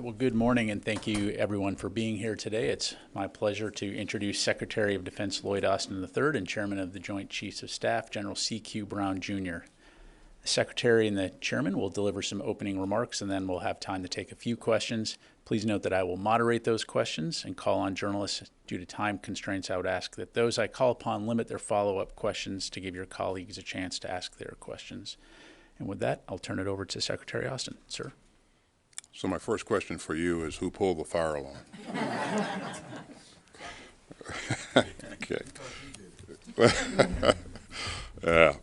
Well, good morning, and thank you, everyone, for being here today. It's my pleasure to introduce Secretary of Defense Lloyd Austin III and Chairman of the Joint Chiefs of Staff, General C.Q. Brown, Jr. The Secretary and the Chairman will deliver some opening remarks, and then we'll have time to take a few questions. Please note that I will moderate those questions and call on journalists. Due to time constraints, I would ask that those I call upon limit their follow-up questions to give your colleagues a chance to ask their questions. And with that, I'll turn it over to Secretary Austin. Sir. So my first question for you is, who pulled the fire alarm? Okay. Yeah.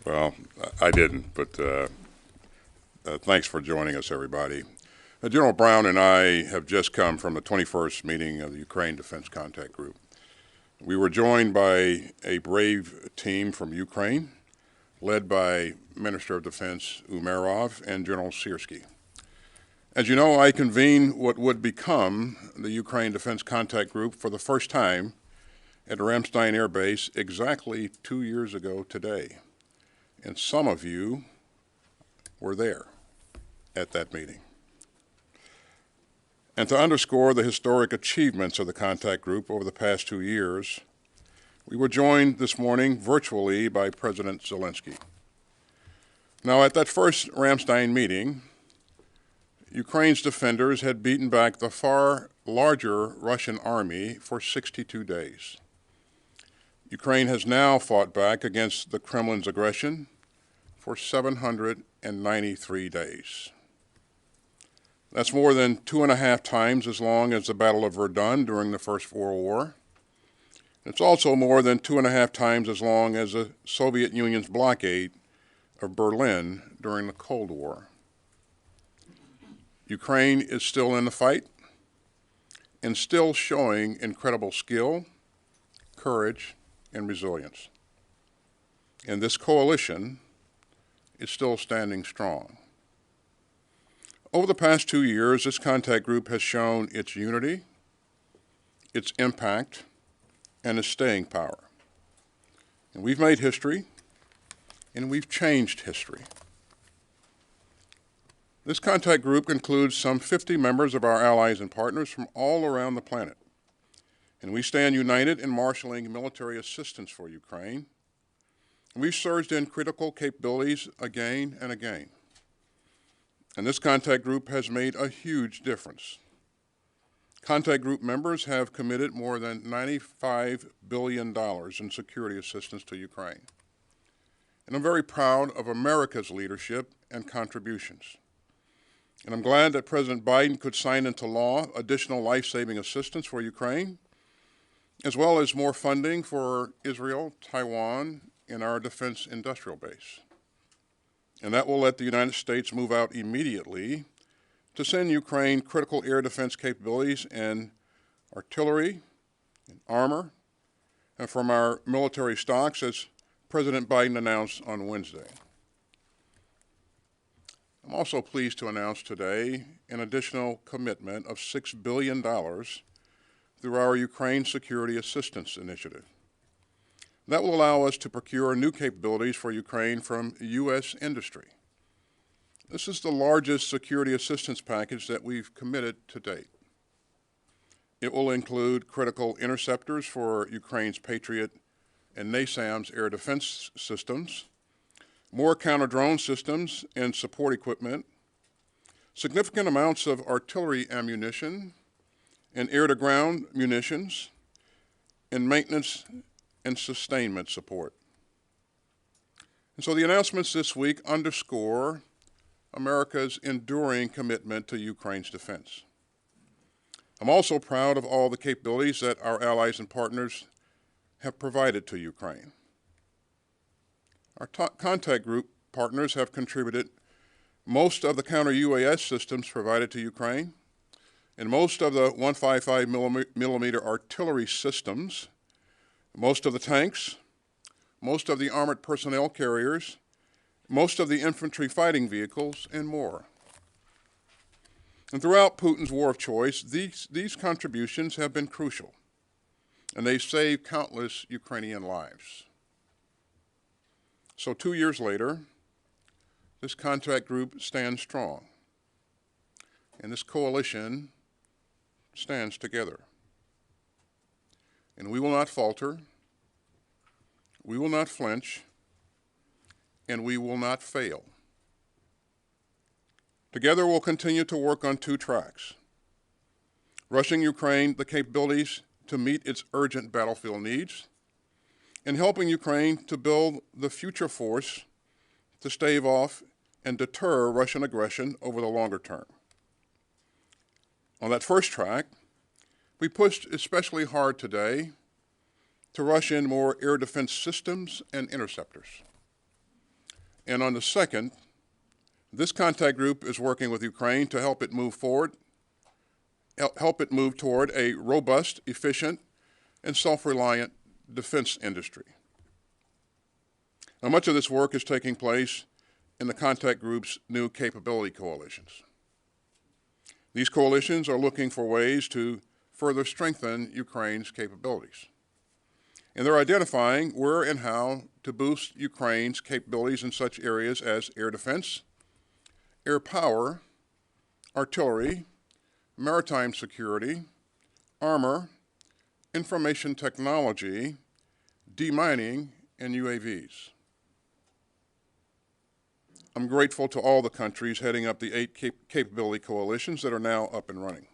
Well, I didn't, but thanks for joining us, everybody. General Brown and I have just come from the 21st meeting of the Ukraine Defense Contact Group. We were joined by a brave team from Ukraine, led by Minister of Defense Umerov and General Syrski. As you know, I convened what would become the Ukraine Defense Contact Group for the first time at Ramstein Air Base exactly 2 years ago today. And some of you were there at that meeting. And to underscore the historic achievements of the contact group over the past 2 years, we were joined this morning virtually by President Zelensky. Now, at that first Ramstein meeting, Ukraine's defenders had beaten back the far larger Russian army for 62 days. Ukraine has now fought back against the Kremlin's aggression for 793 days. That's more than 2.5 times as long as the Battle of Verdun during the First World War. It's also more than 2.5 times as long as the Soviet Union's blockade of Berlin during the Cold War. Ukraine is still in the fight and still showing incredible skill, courage, and resilience. And this coalition is still standing strong. Over the past 2 years, this contact group has shown its unity, its impact, and its staying power. And we've made history, and we've changed history. This contact group includes some 50 members of our allies and partners from all around the planet. And we stand united in marshaling military assistance for Ukraine. And we've surged in critical capabilities again and again. And this contact group has made a huge difference. Contact group members have committed more than $95 billion in security assistance to Ukraine. And I'm very proud of America's leadership and contributions. And I'm glad that President Biden could sign into law additional life-saving assistance for Ukraine, as well as more funding for Israel, Taiwan, and our defense industrial base. And that will let the United States move out immediately to send Ukraine critical air defense capabilities and artillery and armor, and from our military stocks, as President Biden announced on Wednesday. I'm also pleased to announce today an additional commitment of $6 billion through our Ukraine Security Assistance Initiative. That will allow us to procure new capabilities for Ukraine from U.S. industry. This is the largest security assistance package that we've committed to date. It will include critical interceptors for Ukraine's Patriot and NASAMS air defense systems, more counter-drone systems and support equipment, significant amounts of artillery ammunition and air-to-ground munitions, and maintenance and sustainment support. And so the announcements this week underscore America's enduring commitment to Ukraine's defense. I'm also proud of all the capabilities that our allies and partners have provided to Ukraine. Our contact group partners have contributed most of the counter-UAS systems provided to Ukraine, and most of the 155 millimeter artillery systems, most of the tanks, most of the armored personnel carriers, most of the infantry fighting vehicles, and more. And throughout Putin's war of choice, these contributions have been crucial, and they've saved countless Ukrainian lives. So 2 years later, this contact group stands strong. and this coalition stands together. And we will not falter, we will not flinch, and we will not fail. Together we'll continue to work on two tracks: rushing Ukraine the capabilities to meet its urgent battlefield needs, and helping Ukraine to build the future force to stave off and deter Russian aggression over the longer term. On that first track, we pushed especially hard today to rush in more air defense systems and interceptors. And on the second, this contact group is working with Ukraine to help it move forward, help it move toward a robust, efficient, and self-reliant defense industry. Now, much of this work is taking place in the contact group's new capability coalitions. These coalitions are looking for ways to further strengthen Ukraine's capabilities. And they're identifying where and how to boost Ukraine's capabilities in such areas as air defense, air power, artillery, maritime security, armor, information technology, demining, and UAVs. I'm grateful to all the countries heading up the 8 capability coalitions that are now up and running.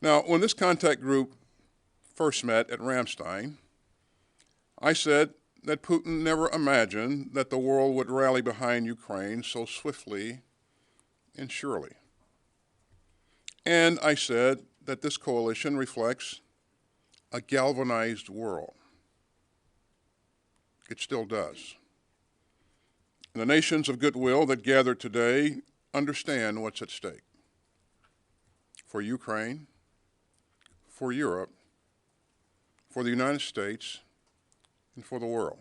Now, when this contact group first met at Ramstein, I said that Putin never imagined that the world would rally behind Ukraine so swiftly and surely. And I said that this coalition reflects a galvanized world. It still does. And the nations of goodwill that gather today understand what's at stake for Ukraine, for Europe, for the United States, and for the world.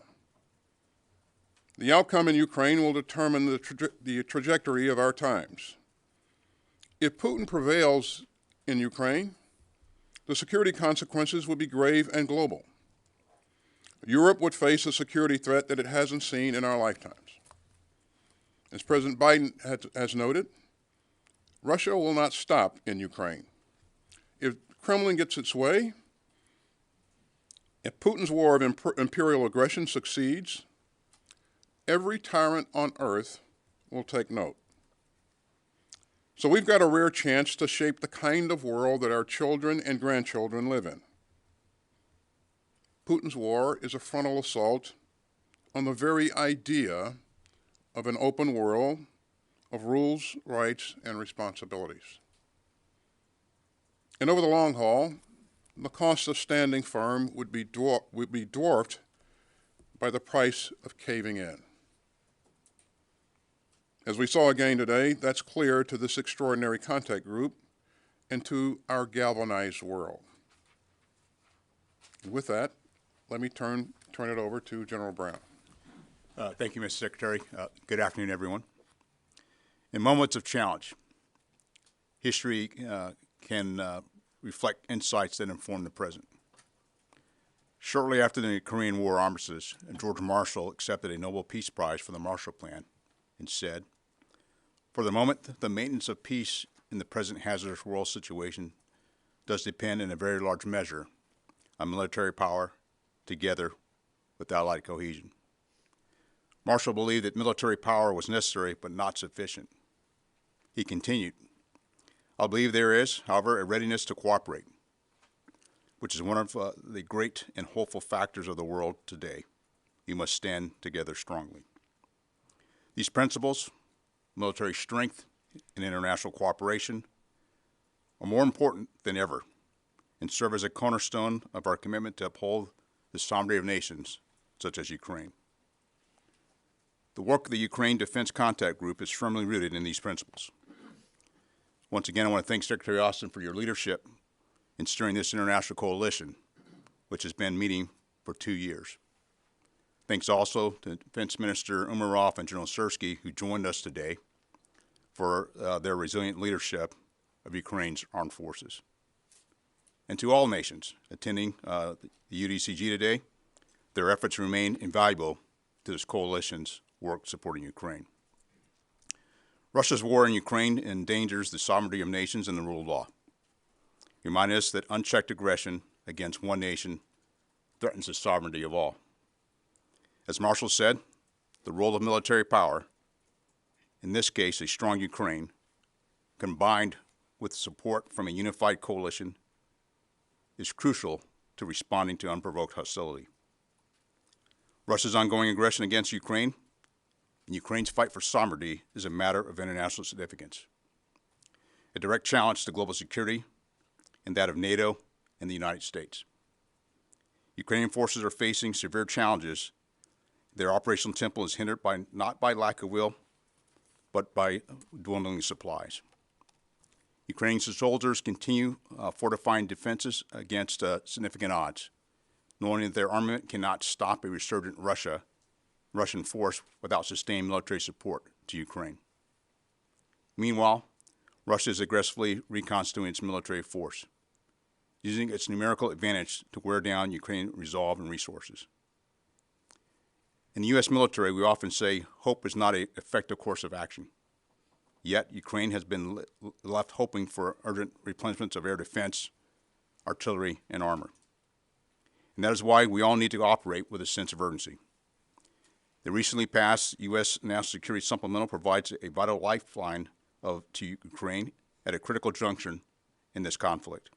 The outcome in Ukraine will determine the trajectory of our times. If Putin prevails in Ukraine, the security consequences would be grave and global. Europe would face a security threat that it hasn't seen in our lifetimes. As President Biden has noted, Russia will not stop in Ukraine. If Kremlin gets its way, if Putin's war of imperial aggression succeeds, every tyrant on earth will take note. So we've got a rare chance to shape the kind of world that our children and grandchildren live in. Putin's war is a frontal assault on the very idea of an open world of rules, rights, and responsibilities. And over the long haul, the cost of standing firm would be dwarfed by the price of caving in. As we saw again today, that's clear to this extraordinary contact group and to our galvanized world. And with that, let me turn it over to General Brown. Thank you, Mr. Secretary. Good afternoon, everyone. In moments of challenge, history can reflect insights that inform the present. Shortly after the Korean War armistice, George Marshall accepted a Nobel Peace Prize for the Marshall Plan and said, "For the moment, the maintenance of peace in the present hazardous world situation does depend in a very large measure on military power together with allied cohesion." Marshall believed that military power was necessary but not sufficient. He continued, "I believe there is, however, a readiness to cooperate, which is one of the great and hopeful factors of the world today. We must stand together strongly." These principles, military strength and international cooperation, are more important than ever and serve as a cornerstone of our commitment to uphold the sovereignty of nations such as Ukraine. The work of the Ukraine Defense Contact Group is firmly rooted in these principles. Once again, I want to thank Secretary Austin for your leadership in steering this international coalition, which has been meeting for 2 years. Thanks also to Defense Minister Umarov and General Sersky, who joined us today, for their resilient leadership of Ukraine's armed forces. And to all nations attending the UDCG today, their efforts remain invaluable to this coalition's work supporting Ukraine. Russia's war in Ukraine endangers the sovereignty of nations and the rule of law. Remind us that unchecked aggression against one nation threatens the sovereignty of all. As Marshall said, the role of military power, in this case a strong Ukraine, combined with support from a unified coalition, is crucial to responding to unprovoked hostility. Russia's ongoing aggression against Ukraine and Ukraine's fight for sovereignty is a matter of international significance, a direct challenge to global security and that of NATO and the United States. Ukrainian forces are facing severe challenges. Their operational tempo is hindered not by lack of will, but by dwindling supplies. Ukrainian soldiers continue fortifying defenses against significant odds, knowing that their armament cannot stop a resurgent Russian force without sustained military support to Ukraine. Meanwhile, Russia is aggressively reconstituting its military force, using its numerical advantage to wear down Ukrainian resolve and resources. In the U.S. military, we often say hope is not an effective course of action. Yet, Ukraine has been left hoping for urgent replenishments of air defense, artillery, and armor. And that is why we all need to operate with a sense of urgency. The recently passed U.S. National Security Supplemental provides a vital lifeline to Ukraine at a critical junction in this conflict.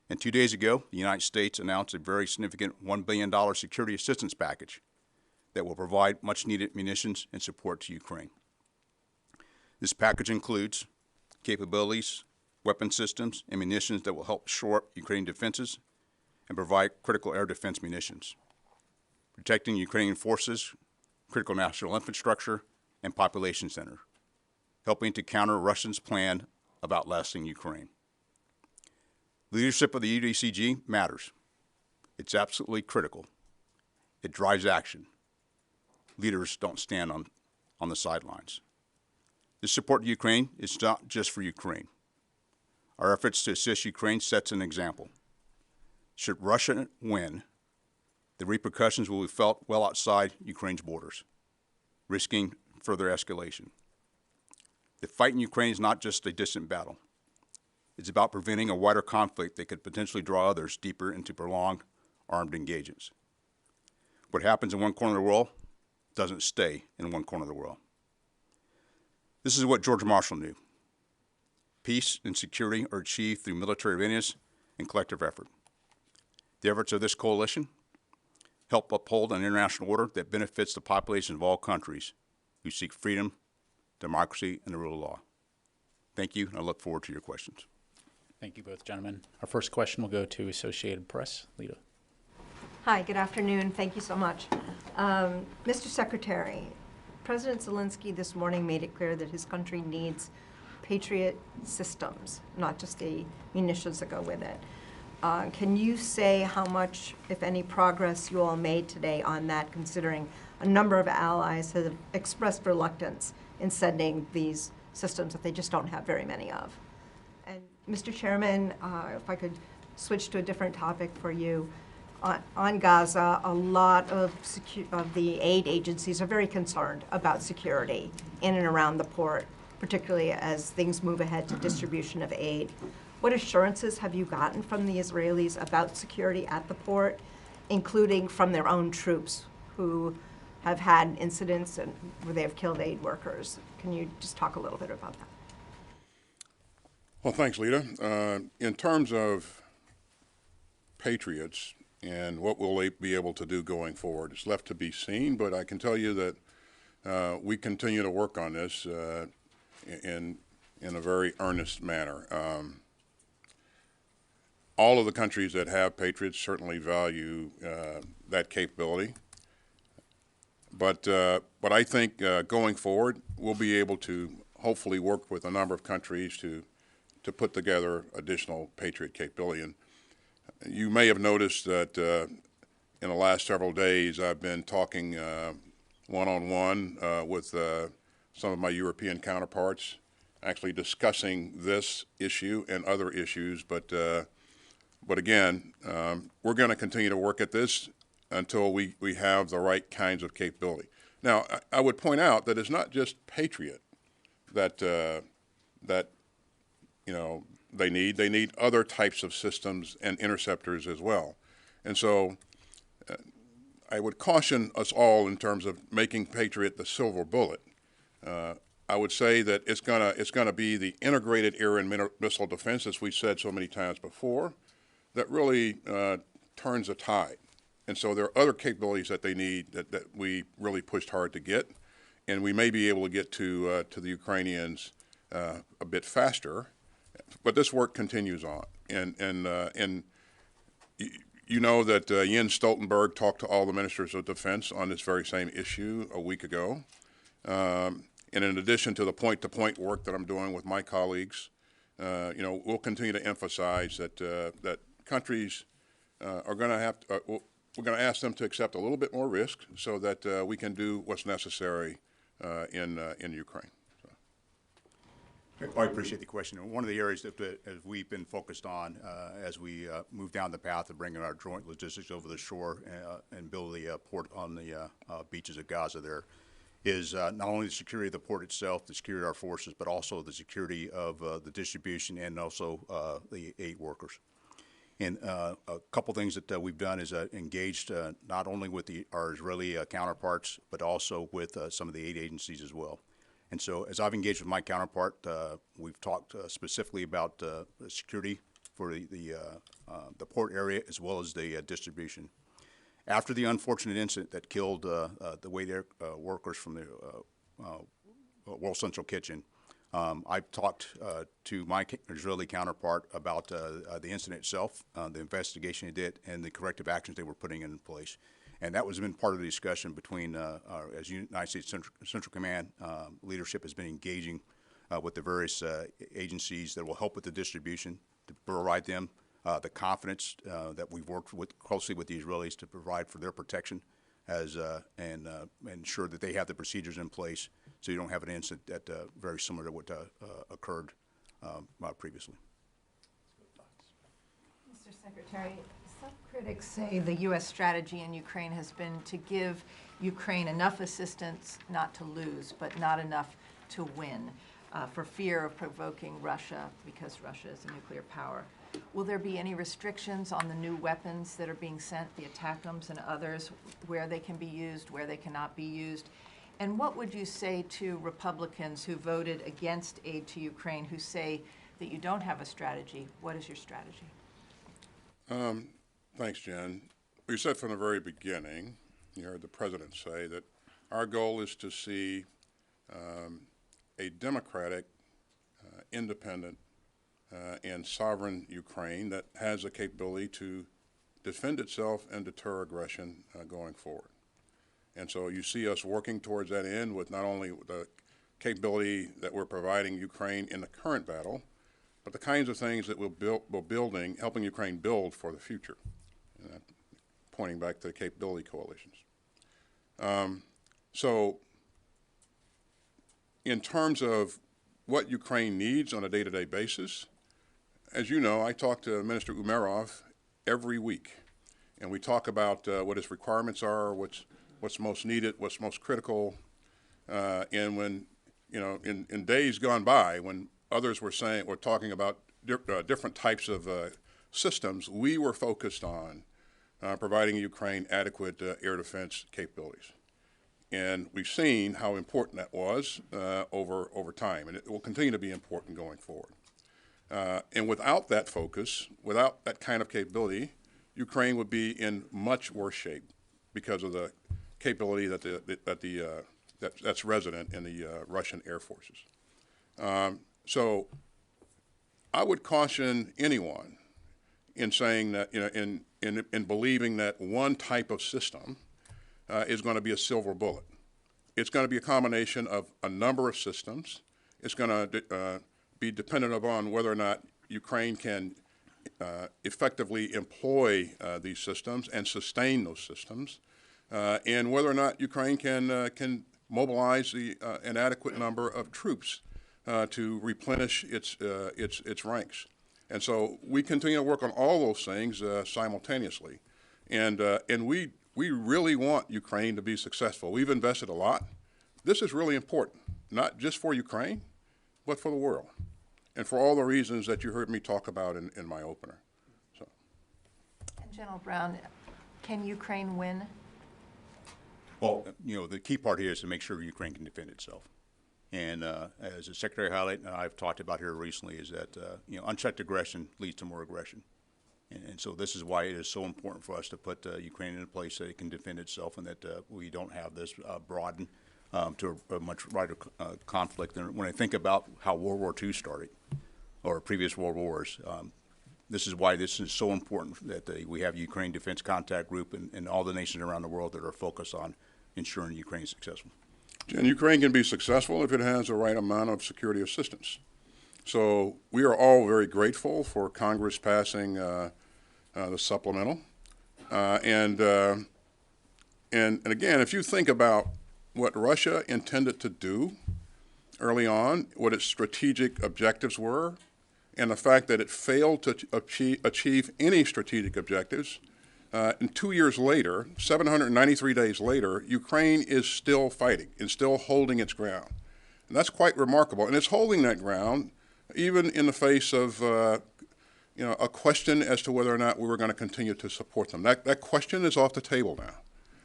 And 2 days ago, the United States announced a very significant $1 billion security assistance package that will provide much-needed munitions and support to Ukraine. This package includes capabilities, weapon systems, and munitions that will help shore up Ukrainian defenses and provide critical air defense munitions, protecting Ukrainian forces, critical national infrastructure, and population centers, helping to counter Russia's plan of outlasting Ukraine. Leadership of the UDCG matters. It's absolutely critical. It drives action. Leaders don't stand on the sidelines. This support to Ukraine is not just for Ukraine. Our efforts to assist Ukraine sets an example. Should Russia win, the repercussions will be felt well outside Ukraine's borders, risking further escalation. The fight in Ukraine is not just a distant battle. It's about preventing a wider conflict that could potentially draw others deeper into prolonged armed engagements. What happens in one corner of the world doesn't stay in one corner of the world. This is what George Marshall knew. Peace and security are achieved through military readiness and collective effort. The efforts of this coalition help uphold an international order that benefits the populations of all countries who seek freedom, democracy, and the rule of law. Thank you, and I look forward to your questions. Thank you both, gentlemen. Our first question will go to Associated Press. Lita. Hi, good afternoon. Thank you so much. Mr. Secretary, President Zelensky this morning made it clear that his country needs Patriot systems, not just the munitions that go with it. Can you say how much, if any, progress you all made today on that, considering a number of allies have expressed reluctance in sending these systems that they just don't have very many of? And Mr. Chairman, if I could switch to a different topic for you. On Gaza, a lot of the aid agencies are very concerned about security in and around the port, particularly as things move ahead to distribution of aid. What assurances have you gotten from the Israelis about security at the port, including from their own troops who have had incidents where they have killed aid workers? Can you just talk a little bit about that? Well, thanks, Lita. In terms of Patriots and what will they be able to do going forward, it's left to be seen, but I can tell you that we continue to work on this in a very earnest manner. All of the countries that have Patriots certainly value that capability. But I think going forward, we'll be able to hopefully work with a number of countries to put together additional Patriot capability. And you may have noticed that in the last several days, I've been talking one-on-one with some of my European counterparts, actually discussing this issue and other issues. But again, we're going to continue to work at this until we have the right kinds of capability. Now, I would point out that it's not just Patriot that that they need. They need other types of systems and interceptors as well. And so I would caution us all in terms of making Patriot the silver bullet. I would say that it's gonna be the integrated air and missile defense, as we've said so many times before, that really turns the tide. And so there are other capabilities that they need that we really pushed hard to get, and we may be able to get to the Ukrainians a bit faster. But this work continues on, and you know that Jens Stoltenberg talked to all the ministers of defense on this very same issue a week ago. And in addition to the point-to-point work that I'm doing with my colleagues, we'll continue to emphasize that that countries are going to have to, we're going to ask them to accept a little bit more risk so that we can do what's necessary in Ukraine. I appreciate the question. And one of the areas that as we've been focused on as we move down the path of bringing our joint logistics over the shore and build the port on the beaches of Gaza there is not only the security of the port itself, the security of our forces, but also the security of the distribution and also the aid workers. And a couple things that we've done is engaged not only with our Israeli counterparts, but also with some of the aid agencies as well. And so as I've engaged with my counterpart, we've talked specifically about security for the port area as well as the distribution. After the unfortunate incident that killed the Wade Air workers from the World Central Kitchen, I've talked to my Israeli counterpart about the incident itself, the investigation they did, and the corrective actions they were putting in place. And that was been part of the discussion between, as United States Central Command leadership has been engaging with the various agencies that will help with the distribution to provide them the confidence that we've worked closely with the Israelis to provide for their protection and ensure that they have the procedures in place so you don't have an incident that very similar to what occurred previously. Mr. Secretary, some critics say the U.S. strategy in Ukraine has been to give Ukraine enough assistance not to lose, but not enough to win, for fear of provoking Russia because Russia is a nuclear power. Will there be any restrictions on the new weapons that are being sent, the ATACMS and others, where they can be used, where they cannot be used? And what would you say to Republicans who voted against aid to Ukraine, who say that you don't have a strategy? What is your strategy? Thanks, Jen. We said from the very beginning, you heard the President say that our goal is to see a democratic, independent, and sovereign Ukraine that has the capability to defend itself and deter aggression going forward. And so you see us working towards that end with not only the capability that we're providing Ukraine in the current battle, but the kinds of things that we're building, helping Ukraine build for the future, pointing back to the capability coalitions. So in terms of what Ukraine needs on a day-to-day basis, as you know, I talk to Minister Umerov every week, and we talk about what his requirements are, what's most needed, what's most critical, and when, in days gone by, when others were talking about different types of systems, we were focused on providing Ukraine adequate air defense capabilities. And we've seen how important that was over time, and it will continue to be important going forward. And without that focus, without that kind of capability, Ukraine would be in much worse shape because of the capability that's resident in the Russian air forces. So I would caution anyone in saying that, in believing that one type of system is going to be a silver bullet. It's going to be a combination of a number of systems. It's going to be dependent upon whether or not Ukraine can effectively employ these systems and sustain those systems, and whether or not Ukraine can mobilize an adequate number of troops to replenish its ranks. And so we continue to work on all those things simultaneously, and we really want Ukraine to be successful. We've invested a lot. This is really important, not just for Ukraine, but for the world, and for all the reasons that you heard me talk about in my opener. So. And General Brown, can Ukraine win? Well, the key part here is to make sure Ukraine can defend itself. And as the Secretary highlighted, and I've talked about here recently, is that unchecked aggression leads to more aggression. And so this is why it is so important for us to put Ukraine in a place that it can defend itself, and that we don't have this broaden to a much wider conflict. And when I think about how World War II started, or previous world wars, this is why this is so important that we have Ukraine Defense Contact Group and all the nations around the world that are focused on ensuring Ukraine is successful. And Ukraine can be successful if it has the right amount of security assistance. So we are all very grateful for Congress passing the supplemental. And again, if you think about what Russia intended to do early on, what its strategic objectives were, and the fact that it failed to achieve any strategic objectives, and 2 years later, 793 days later, Ukraine is still fighting and still holding its ground. And that's quite remarkable. And it's holding that ground even in the face of a question as to whether or not we were going to continue to support them. That question is off the table now.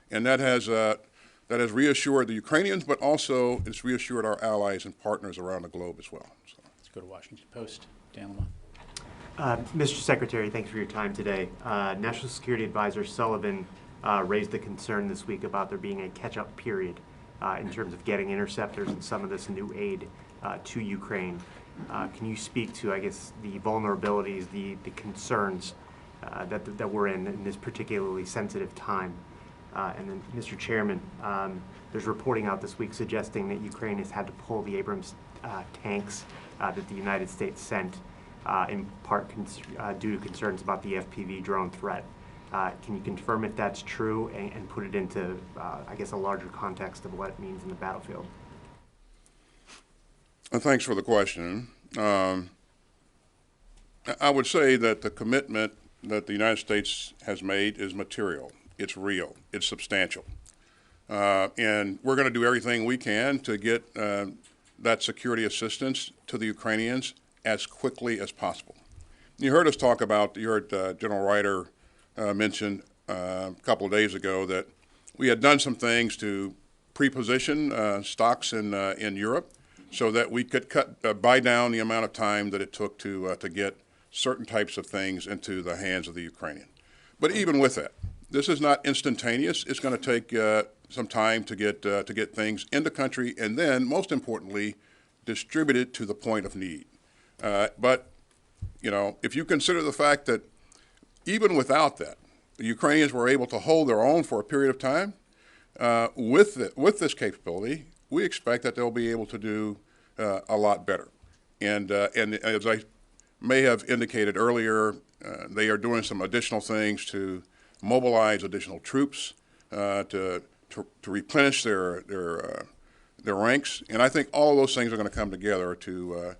And that has reassured the Ukrainians, but also it's reassured our allies and partners around the globe as well. So. Let's go to Washington Post. Dan Lamont. Mr. Secretary, thanks for your time today. National Security Advisor Sullivan raised the concern this week about there being a catch-up period in terms of getting interceptors and some of this new aid to Ukraine. Can you speak to, I guess, the vulnerabilities, the concerns that we're in this particularly sensitive time? And then, Mr. Chairman, there's reporting out this week suggesting that Ukraine has had to pull the Abrams tanks that the United States sent, in part due to concerns about the FPV drone threat. Can you confirm if that's true and put it into, I guess, a larger context of what it means in the battlefield? Thanks for the question. I would say that the commitment that the United States has made is material. It's real. It's substantial. And we're going to do everything we can to get that security assistance to the Ukrainians as quickly as possible. You heard us talk about, you heard General Ryder mention a couple of days ago that we had done some things to pre-position stocks in Europe so that we could buy down the amount of time that it took to get certain types of things into the hands of the Ukrainian. But even with that, this is not instantaneous. It's going to take some time to get things in the country, and then, most importantly, distributed to the point of need. But if you consider the fact that even without that, the Ukrainians were able to hold their own for a period of time, with this capability, we expect that they'll be able to do a lot better. And as I may have indicated earlier, they are doing some additional things to mobilize additional troops, to replenish their ranks, and I think all of those things are going to come together to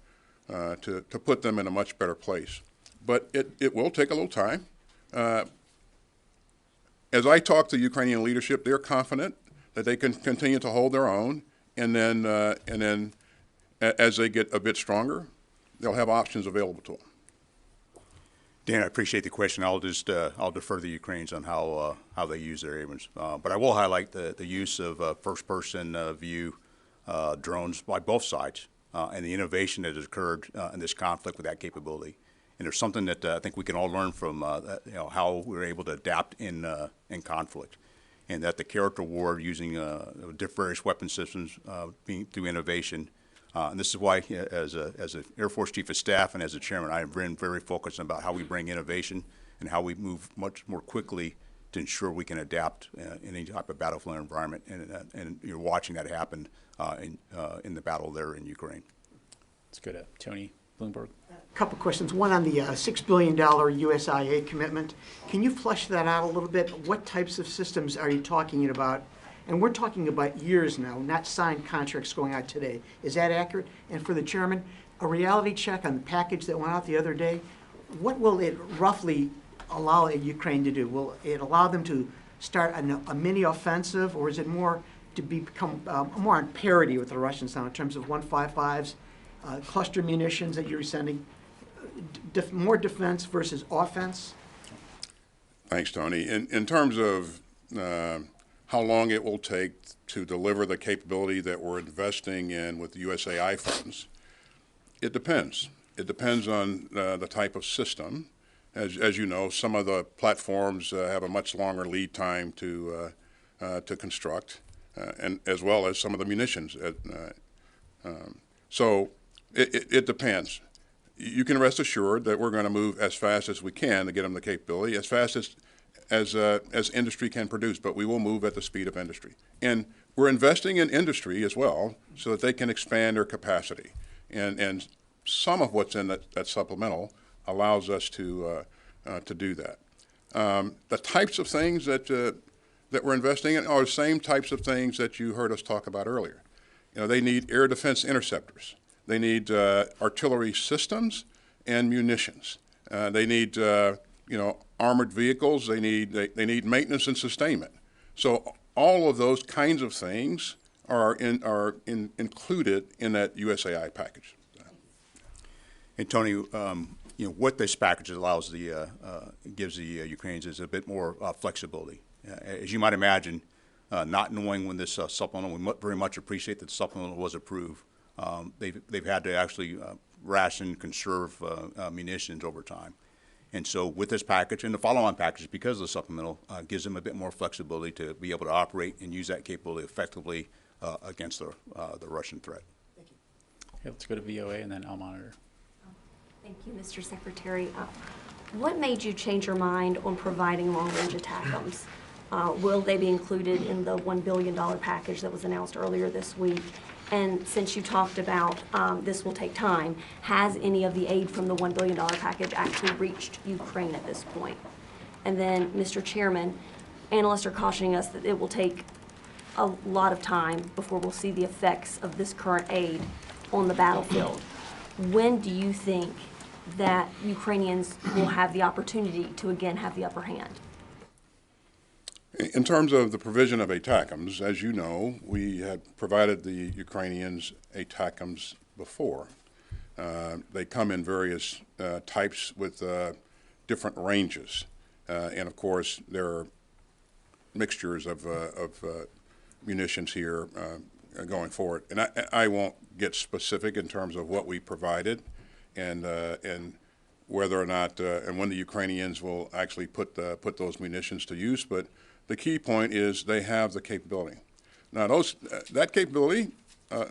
put them in a much better place. But it will take a little time. As I talk to Ukrainian leadership, they're confident that they can continue to hold their own, and then as they get a bit stronger, they'll have options available to them. Dan, I appreciate the question. I'll defer to the Ukrainians on how they use their Abrams. But I will highlight the use of first-person view drones by both sides and the innovation that has occurred in this conflict with that capability. And there's something that I think we can all learn from how we're able to adapt in conflict, and that the character war using various weapon systems through innovation. And this is why, as an Air Force Chief of Staff and as a Chairman, I have been very focused about how we bring innovation and how we move much more quickly to ensure we can adapt in any type of battlefield environment. And you're watching that happen in the battle there in Ukraine. Let's go to Tony Bloomberg. A couple questions. One on the $6 billion USIA commitment. Can you flesh that out a little bit? What types of systems are you talking about? And we're talking about years now, not signed contracts going out today. Is that accurate? And for the Chairman, a reality check on the package that went out the other day, what will it roughly allow Ukraine to do? Will it allow them to start a mini offensive, or is it more to become more on parity with the Russians now in terms of 155s cluster munitions that you're sending, more defense versus offense? Thanks, Tony. In terms of how long it will take to deliver the capability that we're investing in with the USAI funds, it depends. It depends on the type of system. As you know, some of the platforms have a much longer lead time to construct, and as well as some of the munitions. So it depends. You can rest assured that we're going to move as fast as we can to get them the capability, as fast as industry can produce, but we will move at the speed of industry. And we're investing in industry as well so that they can expand their capacity. And some of what's in that supplemental allows us to do that. The types of things that we're investing in are the same types of things that you heard us talk about earlier. You know, they need air defense interceptors. They need artillery systems and munitions. They need armored vehicles. They need maintenance and sustainment. So all of those kinds of things are included in that USAI package. And Tony, what this package allows gives the Ukrainians is a bit more flexibility. As you might imagine, not knowing when this supplemental, we very much appreciate that the supplemental was approved. They've had to actually ration, conserve munitions over time. And so with this package and the follow-on package, because of the supplemental, gives them a bit more flexibility to be able to operate and use that capability effectively against the Russian threat. Okay, let's go to VOA and then I'll monitor. Thank you, Mr. Secretary. What made you change your mind on providing long-range ATACMS? Will they be included in the $1 billion package that was announced earlier this week? And since you talked about this will take time, has any of the aid from the $1 billion package actually reached Ukraine at this point? And then, Mr. Chairman, analysts are cautioning us that it will take a lot of time before we'll see the effects of this current aid on the battlefield. When do you think that Ukrainians will have the opportunity to again have the upper hand? In terms of the provision of ATACMS, as you know, we had provided the Ukrainians ATACMS before. They come in various types with different ranges. And of course, there are mixtures of munitions here going forward. And I won't get specific in terms of what we provided and whether or not and when the Ukrainians will actually put those munitions to use. But the key point is they have the capability. Now, that capability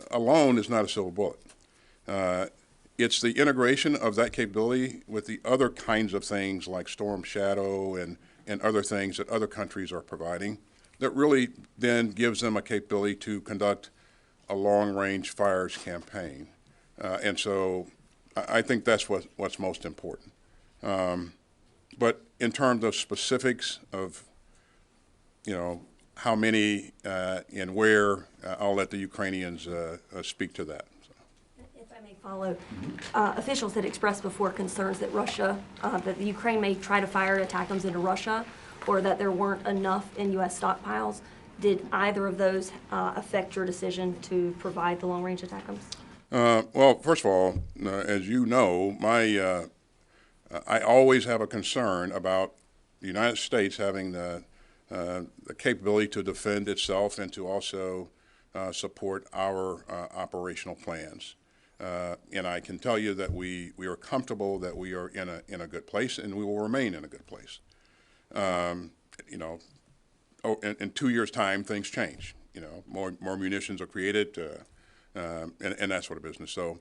alone is not a silver bullet. It's the integration of that capability with the other kinds of things like Storm Shadow and other things that other countries are providing that really then gives them a capability to conduct a long-range fires campaign. And so I think that's what's most important. But in terms of specifics of how many and where, I'll let the Ukrainians speak to that. If I may follow, officials had expressed before concerns that that the Ukraine may try to fire ATACMS into Russia, or that there weren't enough in U.S. stockpiles. Did either of those affect your decision to provide the long-range ATACMS? Well, first of all, as you know, I always have a concern about the United States having the capability to defend itself and to also support our operational plans. And I can tell you that we are comfortable that we are in a good place, and we will remain in a good place. In 2 years' time, things change. More munitions are created, and that sort of business. So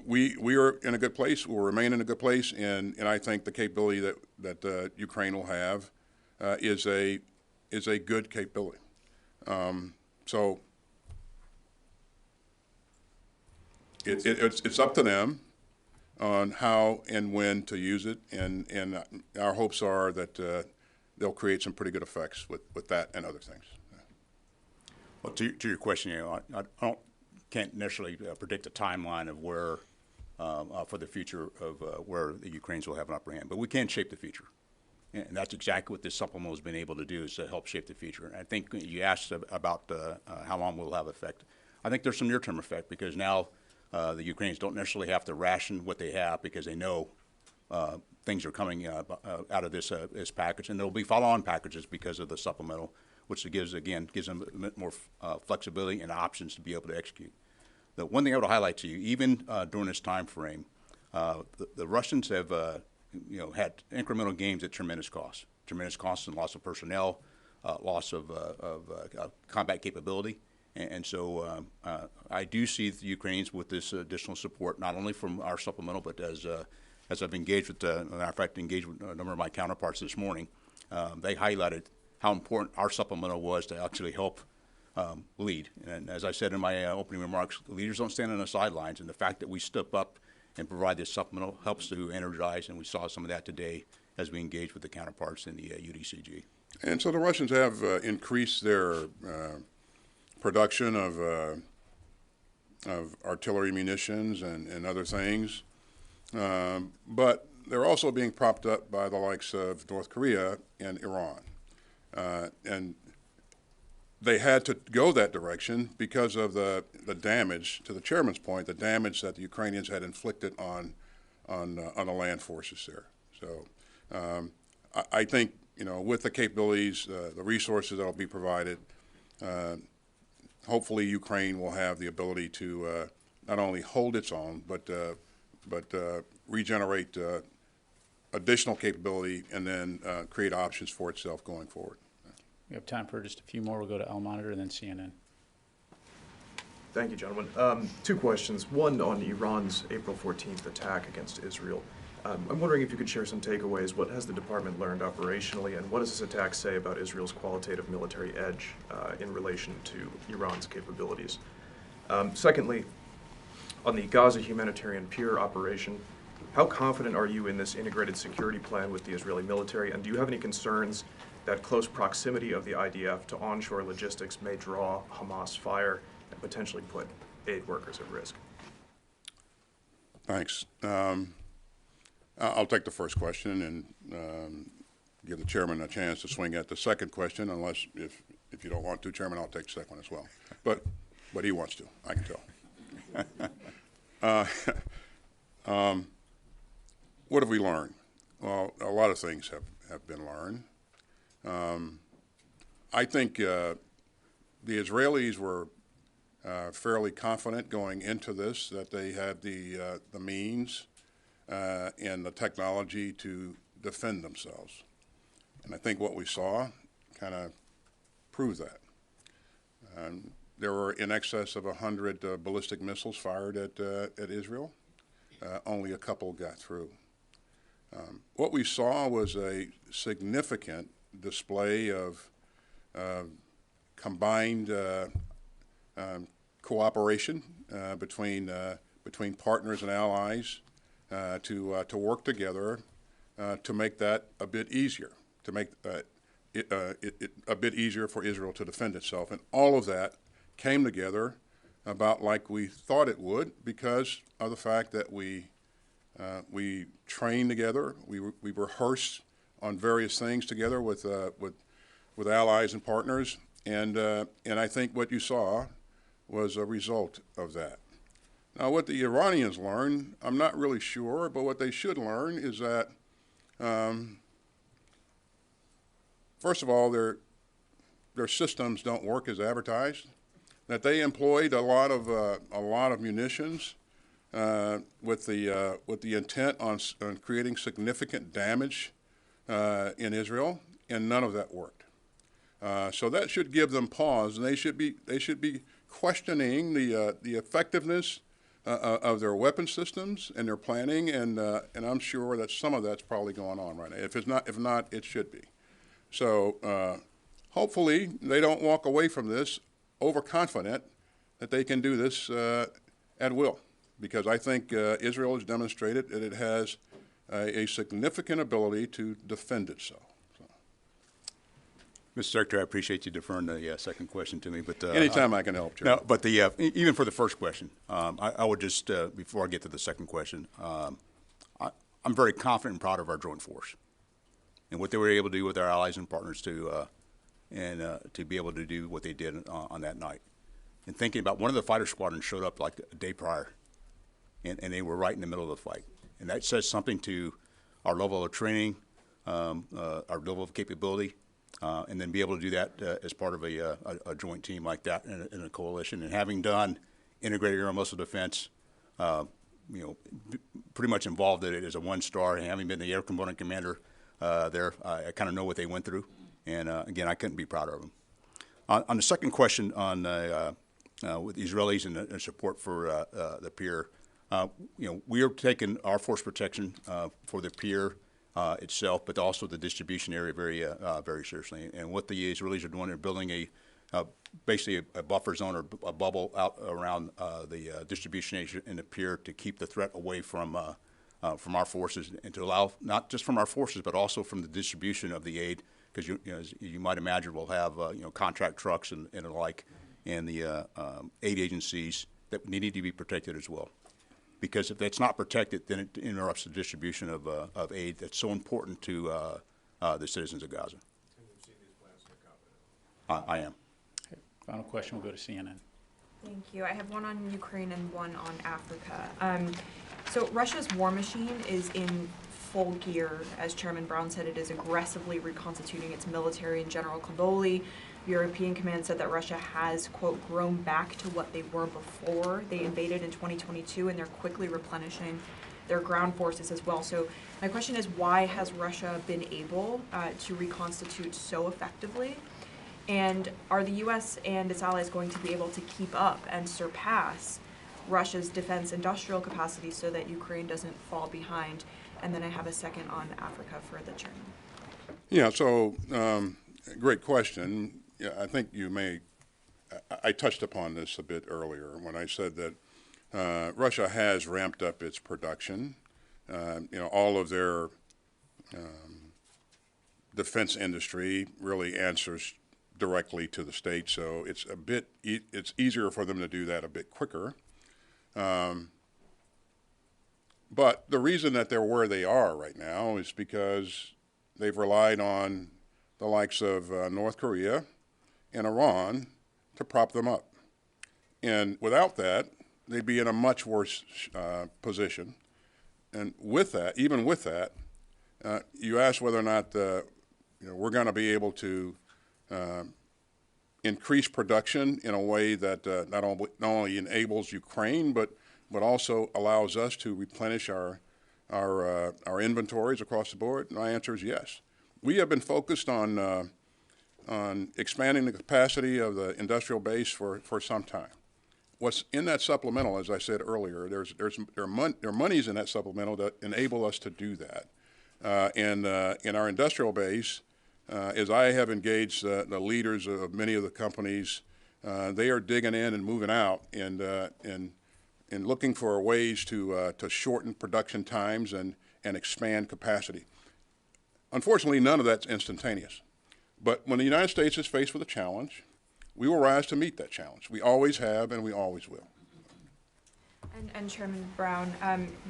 we are in a good place. We'll remain in a good place, and I think the capability that Ukraine will have is a good capability. So it's up to them on how and when to use it, and our hopes are that they'll create some pretty good effects with that and other things. Well, to your question, I can't necessarily predict a timeline of where for the future of where the Ukrainians will have an upper hand, but we can shape the future. And that's exactly what this supplemental has been able to do, is to help shape the future. And I think you asked about how long will it have effect. I think there's some near-term effect, because now The Ukrainians don't necessarily have to ration what they have because they know things are coming out of this package, and there will be follow-on packages because of the supplemental, which gives them a bit more flexibility and options to be able to execute. The one thing I would highlight to you, even during this time frame, the Russians have had incremental gains at tremendous cost in loss of personnel, loss of combat capability. And so I do see the Ukrainians with this additional support, not only from our supplemental, but as I've engaged with, matter of fact, engaged with a number of my counterparts this morning, they highlighted how important our supplemental was to actually help lead. And as I said in my opening remarks, leaders don't stand on the sidelines, and the fact that we step up and provide this supplemental helps to energize, and we saw some of that today as we engage with the counterparts in the UDCG. And so the Russians have increased their production of artillery munitions and other things, but they're also being propped up by the likes of North Korea and Iran. And they had to go that direction because of the damage, to the chairman's point, the damage that the Ukrainians had inflicted on the land forces there. So I think, with the capabilities, the resources that will be provided, hopefully Ukraine will have the ability to not only hold its own, but regenerate additional capability and then create options for itself going forward. We have time for just a few more. We'll go to L Monitor and then CNN. Thank you, gentlemen. Two questions. One on Iran's April 14th attack against Israel. I'm wondering if you could share some takeaways. What has the department learned operationally, and what does this attack say about Israel's qualitative military edge in relation to Iran's capabilities? Secondly, on the Gaza humanitarian pier operation, how confident are you in this integrated security plan with the Israeli military, and do you have any concerns that close proximity of the IDF to onshore logistics may draw Hamas fire and potentially put aid workers at risk? Thanks. I'll take the first question and give the chairman a chance to swing at the second question, unless if you don't want to, Chairman, I'll take the second one as well. But he wants to, I can tell. What have we learned? Well, a lot of things have been learned. I think the Israelis were fairly confident going into this that they had the means and the technology to defend themselves. And I think what we saw kind of proved that. There were in excess of 100 ballistic missiles fired at Israel. Only a couple got through. What we saw was a significant display of combined cooperation between partners and allies to work together to make that a bit easier, to make it a bit easier for Israel to defend itself. And all of that came together about like we thought it would because of the fact that we trained together, we rehearsed on various things together with allies and partners, and I think what you saw was a result of that. Now, what the Iranians learned, I'm not really sure, but what they should learn is that, first of all, their systems don't work as advertised. That they employed a lot of munitions with the intent on creating significant damage in Israel, and none of that worked. So that should give them pause, and they should be questioning the effectiveness of their weapon systems and their planning, and I'm sure that some of that's probably going on right now. If not, it should be. So hopefully they don't walk away from this overconfident that they can do this at will, because I think Israel has demonstrated that it has a significant ability to defend itself. Mr. Secretary, I appreciate you deferring the second question to me, but anytime I can help, Chairman. No, but even for the first question, I would just before I get to the second question, I'm very confident and proud of our joint force and what they were able to do with our allies and partners to be able to do what they did on that night. And thinking about one of the fighter squadrons showed up like a day prior and they were right in the middle of the fight. And that says something to our level of training, our level of capability, and then be able to do that as part of a joint team like that in a coalition. And having done integrated air and missile defense, pretty much involved in it as a one-star, and having been the air component commander there, I kind of know what they went through. And again, I couldn't be prouder of them. On the second question on with the Israelis and the support for the pier, we are taking our force protection for the pier itself, but also the distribution area very seriously. And what the Israelis are doing, they're building basically a buffer zone or a bubble out around the distribution area in the pier to keep the threat away from our forces, and to allow not just from our forces but also from the distribution of the aid, because as you might imagine, we'll have contract trucks and the like, and the aid agencies that need to be protected as well. Because if that's not protected, then it interrupts the distribution of aid that's so important to the citizens of Gaza. I am. Okay. Final question will go to CNN. Thank you. I have one on Ukraine and one on Africa. So Russia's war machine is in full gear. As Chairman Brown said, it is aggressively reconstituting its military. And General Kaboli, European Command, said that Russia has, quote, grown back to what they were before they invaded in 2022, and they're quickly replenishing their ground forces as well. So my question is, why has Russia been able to reconstitute so effectively? And are the U.S. and its allies going to be able to keep up and surpass Russia's defense industrial capacity so that Ukraine doesn't fall behind? And then I have a second on Africa for the chairman. Yeah, so great question. Yeah, I think I touched upon this a bit earlier when I said that Russia has ramped up its production. All of their defense industry really answers directly to the state, so it's it's easier for them to do that a bit quicker. But the reason that they're where they are right now is because they've relied on the likes of North Korea and Iran to prop them up. And without that, they'd be in a much worse position. And with that, even with that, you ask whether or not we're going to be able to increase production in a way that not only enables Ukraine, but also allows us to replenish our inventories across the board. And my answer is yes. We have been focused on expanding the capacity of the industrial base for some time. What's in that supplemental, as I said earlier, there are monies in that supplemental that enable us to do that. And in our industrial base, as I have engaged the leaders of many of the companies, they are digging in and moving out and looking for ways to shorten production times and expand capacity. Unfortunately, none of that's instantaneous. But when the United States is faced with a challenge, we will rise to meet that challenge. We always have, and we always will. And Chairman Brown,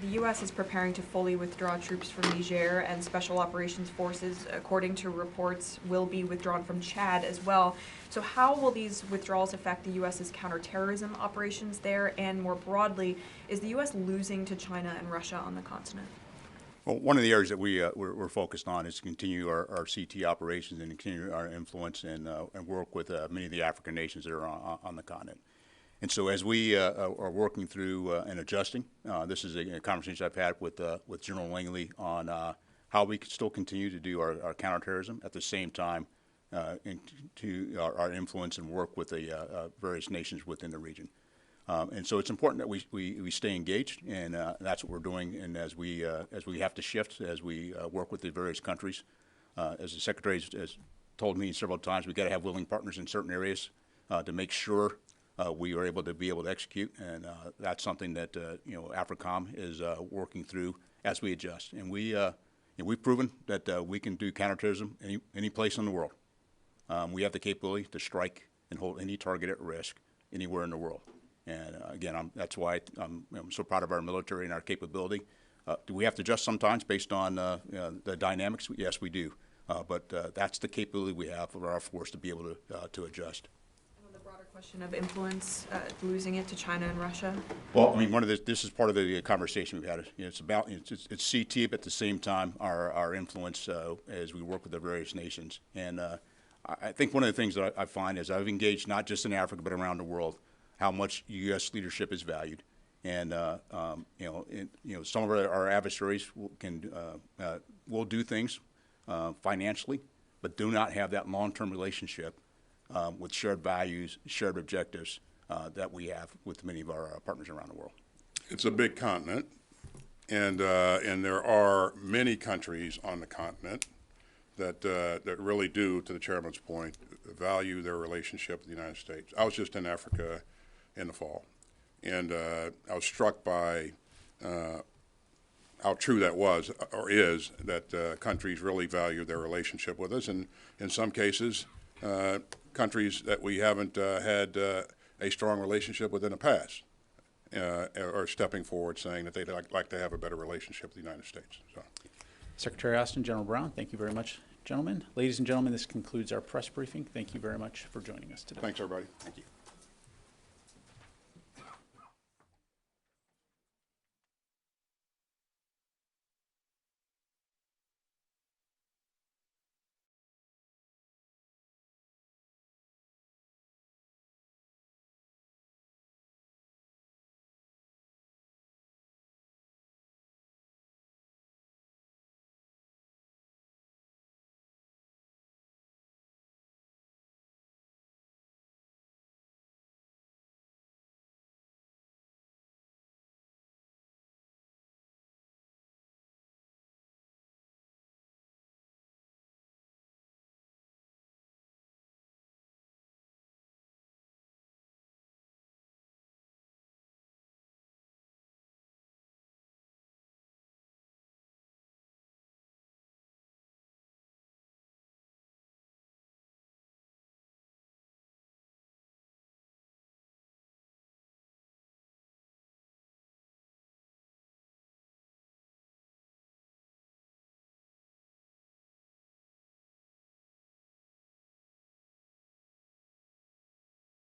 the U.S. is preparing to fully withdraw troops from Niger, and Special Operations Forces, according to reports, will be withdrawn from Chad as well. So how will these withdrawals affect the U.S.'s counterterrorism operations there? And more broadly, is the U.S. losing to China and Russia on the continent? Well, one of the areas that we're focused on is to continue our CT operations and continue our influence and work with many of the African nations that are on the continent. And so as we are working through and adjusting, this is a conversation I've had with General Langley on how we can still continue to do our counterterrorism at the same time into our influence and work with the various nations within the region. And so it's important that we stay engaged, and that's what we're doing. And as we have to shift, as we work with the various countries, as the Secretary has told me several times, we've got to have willing partners in certain areas to make sure we are able to execute, and that's something that AFRICOM is working through as we adjust. And we've proven that we can do counterterrorism any place in the world. We have the capability to strike and hold any target at risk anywhere in the world. And again, that's why I'm so proud of our military and our capability. Do we have to adjust sometimes based on the dynamics? Yes, we do. But that's the capability we have for our force to be able to adjust. And on the broader question of influence, losing it to China and Russia? Well, I mean, this is part of the conversation we've had. You know, it's about it's CT, but at the same time, our influence as we work with the various nations. And I think one of the things that I find is I've engaged not just in Africa but around the world, how much U.S. leadership is valued. And some of our adversaries will do things financially, but do not have that long-term relationship with shared values, shared objectives that we have with many of our partners around the world. It's a big continent, and there are many countries on the continent that really do, to the chairman's point, value their relationship with the United States. I was just in Africa in the fall, and I was struck by how true that was or is, that countries really value their relationship with us, and in some cases, countries that we haven't had a strong relationship with in the past are stepping forward saying that they'd like to have a better relationship with the United States. So. Secretary Austin, General Brown, thank you very much, gentlemen. Ladies and gentlemen, this concludes our press briefing. Thank you very much for joining us today. Thanks, everybody. Thank you.